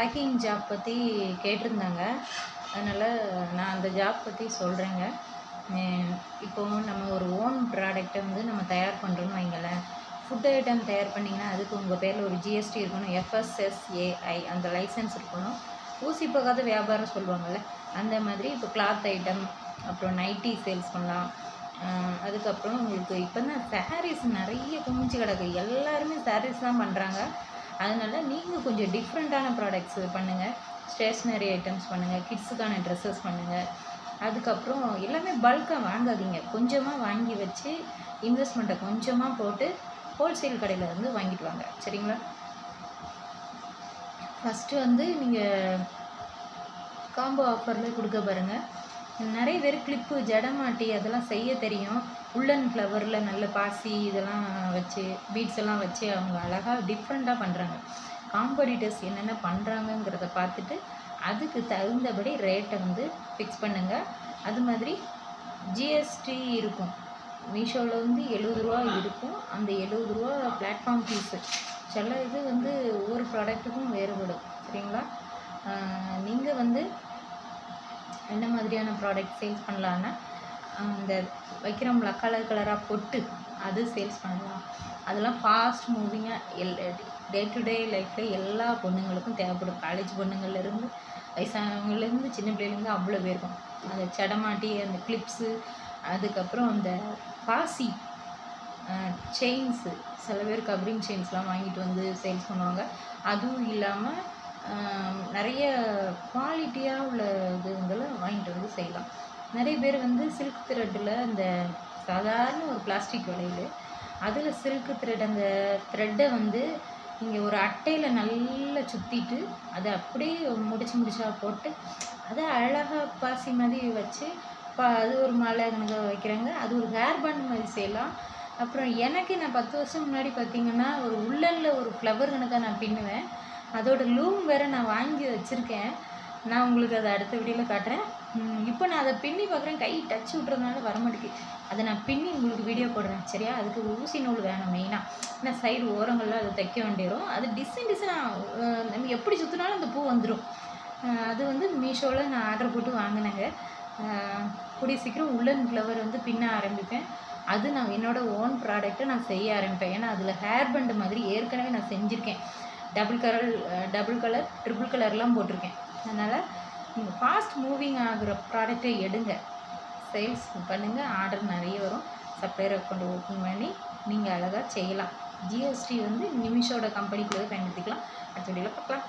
Packing job பற்றி கேட்டிருந்தாங்க. அதனால் நான் அந்த ஜாப் பற்றி சொல்கிறேங்க. இப்போது நம்ம ஒரு ஓன் ப்ராடக்டை வந்து நம்ம தயார் பண்ணுறோன்னு வைங்களேன். ஃபுட் ஐட்டம் தயார் பண்ணிங்கன்னா அதுக்கு உங்கள் பேரில் ஒரு ஜிஎஸ்டி இருக்கணும், FSSAI அந்த லைசன்ஸ் இருக்கணும். ஊசி போகாத வியாபாரம் சொல்லுவாங்கள்ல, அந்த மாதிரி இப்போ கிளாத் ஐட்டம், அப்புறம் நைட்டி சேல்ஸ் பண்ணலாம். அதுக்கப்புறம் உங்களுக்கு இப்போ தான் சாரீஸ் நிறைய குமிச்சு கிடக்கு, எல்லாருமே சாரீஸ் தான் பண்ணுறாங்க. அதனால் நீங்கள் கொஞ்சம் டிஃப்ரெண்ட்டான ப்ராடக்ட்ஸ் பண்ணுங்கள். ஸ்டேஷ்னரி ஐட்டம்ஸ் பண்ணுங்கள், கிட்ஸுக்கான ட்ரெஸ்ஸஸ் பண்ணுங்கள். அதுக்கப்புறம் எல்லாமே பல்காக வாங்காதீங்க, கொஞ்சமாக வாங்கி வச்சு இன்வெஸ்ட்மெண்ட்டை கொஞ்சமாக போட்டு ஹோல்சேல் கடையில் வந்து வாங்கிட்டு வாங்க, சரிங்களா? ஃபஸ்ட்டு வந்து நீங்கள் காம்போ ஆஃபரில் கொடுக்க பாருங்கள். நிறைய பேர் கிளிப்பு, ஜடமாட்டி அதெல்லாம் செய்ய தெரியும். உள்ளன் ஃப்ளவரில் நல்ல பாசி இதெல்லாம் வச்சு பீட்ஸ் எல்லாம் வச்சு அவங்க அழகாக டிஃப்ரெண்ட்டாக பண்ணுறாங்க. காம்படிட்டர்ஸ் என்னென்ன பண்ணுறாங்கங்கிறத பார்த்துட்டு அதுக்கு தகுந்தபடி ரேட்டை வந்து ஃபிக்ஸ் பண்ணுங்கள். அது மாதிரி ஜிஎஸ்டி இருக்கும். மீஷோவில் வந்து 70 ரூபா இருக்கும். அந்த 70 ரூபா பிளாட்ஃபார்ம் ஃபீஸு. சில இது வந்து ஒவ்வொரு ப்ராடக்ட்டுக்கும் வேறுபடும், சரிங்களா? நீங்கள் வந்து என்ன மாதிரியான ப்ராடக்ட் சேல்ஸ் பண்ணலான்னா, அந்த வைக்கிறோம்ல கலர் கலராக பொட்டு, அது சேல்ஸ் பண்ணலாம். அதெல்லாம் ஃபாஸ்ட் மூவிங்காக டே டு டே லைஃப்பில் எல்லா பொண்ணுங்களுக்கும் தேவைப்படும். காலேஜ் பொண்ணுங்கள்லேருந்து வயசானவங்கலேருந்து சின்ன பிள்ளைலேருந்து அவ்வளோ பேருக்கும் அந்த சடமாட்டி, அந்த கிளிப்ஸு, அதுக்கப்புறம் அந்த பாசி செயின்ஸு, சில பேர் கவரிங் செயின்ஸ்லாம் வாங்கிட்டு வந்து சேல்ஸ் பண்ணுவாங்க. அதுவும் இல்லாமல் நிறைய குவாலிட்டியாக உள்ள இதுங்களை வாங்கிட்டு வந்து செய்யலாம். நிறைய பேர் வந்து சில்க் த்ரெட்டில் அந்த சாதாரண ஒரு பிளாஸ்டிக் வளையல், அதில் சில்க் த்ரெட், அந்த த்ரெட்டை வந்து நீங்கள் ஒரு அட்டையில் நல்லா சுற்றிட்டு அதை அப்படியே முடிச்சா போட்டு அதை அழகாக பாசி மாதிரி வச்சு அது ஒரு மாலை கணக்காக வைக்கிறாங்க. அது ஒரு ஹேர் பேண்ட் மாதிரி செய்யலாம். அப்புறம் எனக்கு நான் 10 வருஷம் முன்னாடி பார்த்திங்கன்னா ஒரு உள்ளனில் ஒரு ஃப்ளவர் கணக்காக நான் பின்னுவேன். அதோட லூம் வேறு நான் வாங்கி வச்சுருக்கேன். நான் உங்களுக்கு அதை அடுத்த வீடியோவில் காட்டுறேன். இப்போ நான் அதை பின்னி பார்க்குறேன், கை டச் விட்றதுனால வரமாட்டேங்குது. அதை நான் பின்னி உங்களுக்கு வீடியோ போடுறேன், சரியா? அதுக்கு ஊசி நூல் வேணும் மெயினாக. ஏன்னா சைடு ஓரங்களில் அதை தைக்க வேண்டிடும். அது டிசைனாக நம்ம எப்படி சுற்றினாலும் அந்த பூ வந்துடும். அது வந்து மீஷோவில் நான் ஆர்டர் போட்டு வாங்கினேங்க. கூடிய சீக்கிரம் உள்ளன் ஃப்ளவர் வந்து பின்ன ஆரம்பிப்பேன். அது நான் என்னோடய ஓன் ப்ராடக்ட்டை நான் செய்ய ஆரம்பிப்பேன். ஏன்னா அதில் ஹேர் பேண்ட் மாதிரி ஏற்கனவே நான் செஞ்சுருக்கேன். டபுள் கலர் ட்ரிபிள் கலர்லாம் போட்டிருக்கேன். அதனால் நீங்கள் ஃபாஸ்ட் மூவிங் ஆகிற ப்ராடக்டை எடுங்க, சேல்ஸ் பண்ணுங்கள். ஆர்டர் நிறைய வரும். சப்ளையர் அக்கௌண்ட் ஓப்பன் பண்ணி நீங்கள் அழகாக செய்யலாம். ஜிஎஸ்டி வந்து நிமிஷோட கம்பெனிக்குள்ளே பயன்படுத்திக்கலாம். அடுத்த வீடியோவில் பார்க்கலாம்.